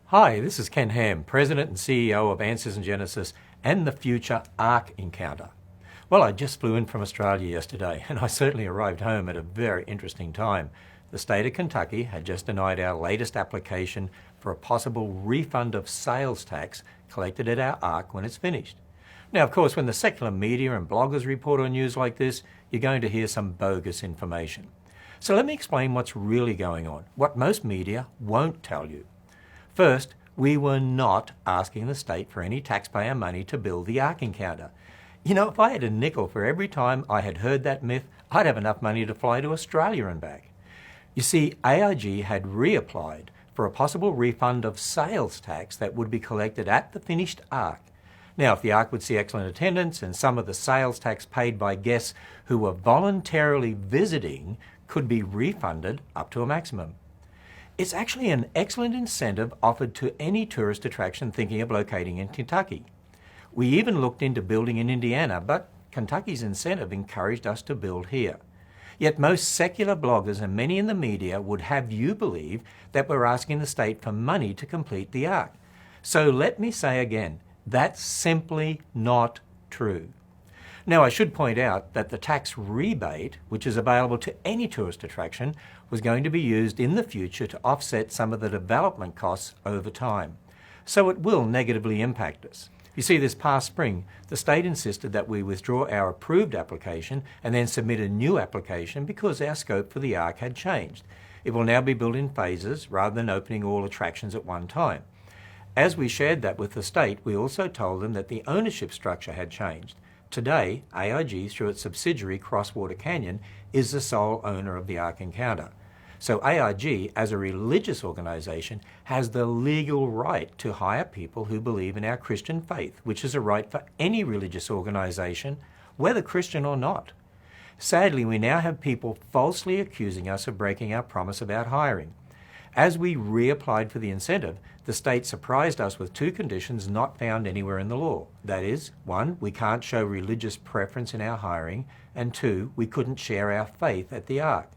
Hi, this is Ken Hamm, President and CEO of Answers in Genesis and the future Ark Encounter. Well, I just flew in from Australia yesterday and I certainly arrived home at a very interesting time. The state of Kentucky had just denied our latest application for a possible refund of sales tax collected at our Ark when it's finished. Now, of course, when the secular media and bloggers report on news like this, you're going to hear some bogus information. So let me explain what's really going on, what most media won't tell you. First, we were not asking the state for any taxpayer money to build the Ark Encounter. You know, if I had a nickel for every time I had heard that myth, I'd have enough money to fly to Australia and back. You see, AIG had reapplied for a possible refund of sales tax that would be collected at the finished Ark. Now, if the Ark would see excellent attendance and some of the sales tax paid by guests who were voluntarily visiting could be refunded up to a maximum. It's actually an excellent incentive offered to any tourist attraction thinking of locating in Kentucky. We even looked into building in Indiana, but Kentucky's incentive encouraged us to build here. Yet most secular bloggers and many in the media would have you believe that we're asking the state for money to complete the Ark. So let me say again, that's simply not true. Now, I should point out that the tax rebate, which is available to any tourist attraction, was going to be used in the future to offset some of the development costs over time. So it will negatively impact us. You see, this past spring, the state insisted that we withdraw our approved application and then submit a new application because our scope for the Ark had changed. It will now be built in phases rather than opening all attractions at one time. As we shared that with the state, we also told them that the ownership structure had changed. Today, AIG, through its subsidiary Crosswater Canyon, is the sole owner of the Ark Encounter. So AIG, as a religious organisation, has the legal right to hire people who believe in our Christian faith, which is a right for any religious organisation, whether Christian or not. Sadly, we now have people falsely accusing us of breaking our promise about hiring. As we reapplied for the incentive, the state surprised us with two conditions not found anywhere in the law. That is, 1, we can't show religious preference in our hiring, and 2, we couldn't share our faith at the Ark.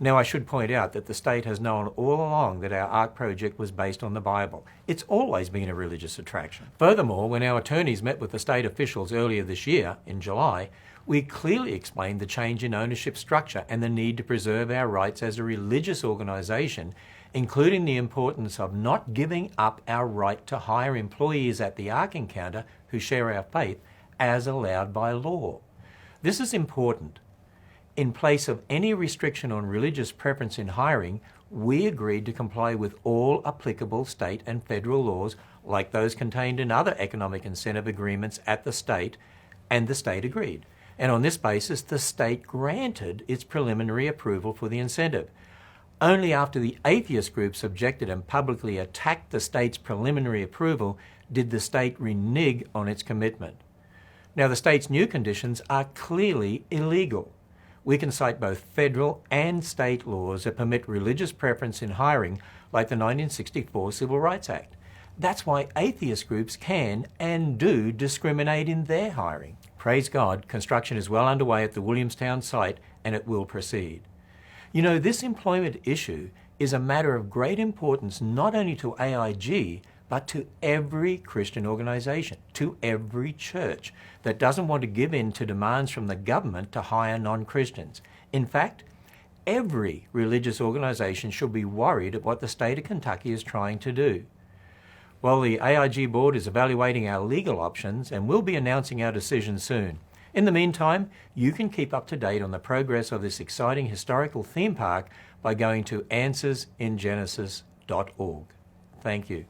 Now, I should point out that the state has known all along that our Ark project was based on the Bible. It's always been a religious attraction. Furthermore, when our attorneys met with the state officials earlier this year, in July, we clearly explained the change in ownership structure and the need to preserve our rights as a religious organisation, including the importance of not giving up our right to hire employees at the Ark Encounter who share our faith as allowed by law. This is important. In place of any restriction on religious preference in hiring, we agreed to comply with all applicable state and federal laws like those contained in other economic incentive agreements at the state, and the state agreed. And on this basis, the state granted its preliminary approval for the incentive. Only after the atheist groups objected and publicly attacked the state's preliminary approval did the state renege on its commitment. Now, the state's new conditions are clearly illegal. We can cite both federal and state laws that permit religious preference in hiring, like the 1964 Civil Rights Act. That's why atheist groups can and do discriminate in their hiring. Praise God, construction is well underway at the Williamstown site and it will proceed. You know, this employment issue is a matter of great importance not only to AIG, but to every Christian organisation, to every church that doesn't want to give in to demands from the government to hire non-Christians. In fact, every religious organisation should be worried at what the state of Kentucky is trying to do. Well, the AIG board is evaluating our legal options and we'll be announcing our decision soon. In the meantime, you can keep up to date on the progress of this exciting historical theme park by going to answersingenesis.org. Thank you.